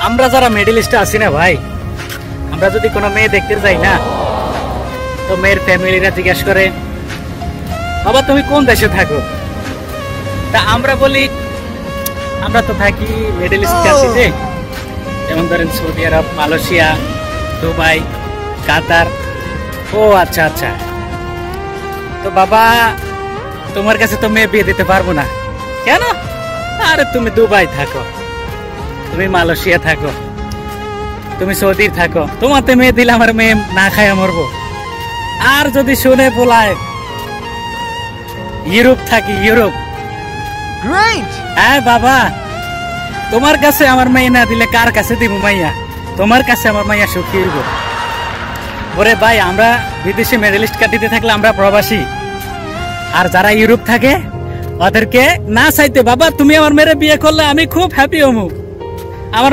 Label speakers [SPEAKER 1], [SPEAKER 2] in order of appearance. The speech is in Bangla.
[SPEAKER 1] আমরা যারা মেডেলিস্ট আছি না ভাই, আমরা যদি কোনো মেয়ে দেখতে যাই না, তো মেয়ের ফ্যামিলিরা জিজ্ঞেস করে বাবা তুমি কোন দেশে থাকো, তা আমরা বলি আমরা তো থাকি মিডল ইস্ট কান্ট্রিতে, যেমন ধরেন সৌদি আরব, মালয়েশিয়া, দুবাই, কাতার। ও আচ্ছা আচ্ছা, তো বাবা তোমার কাছে তো মেয়ে বিয়ে দিতে পারবো না। কেন? আরে তুমি দুবাই থাকো, তুমি মালয়েশিয়া থাকো, তুমি সৌদি থাকো, তোমাতে মেয়ে দিলে আমার মেয়ে না খায় মরবো। আর যদি শুনে বলায় ইউরোপ থাকি, ইউরোপ, হ্যাঁ বাবা তোমার কাছে আমার মেয়ে না দিলে কার কাছে দিব মাইয়া? তোমার কাছে আমার মাইয়া সুখী হইব। ওরে ভাই, আমরা বিদেশে মেডেলিস্ট কান্ট্রিতে থাকলে আমরা প্রবাসী, আর যারা ইউরোপ থাকে ওদেরকে না চাইতে বাবা তুমি আমার মেয়ের বিয়ে করলে আমি খুব হ্যাপি হমু। আমার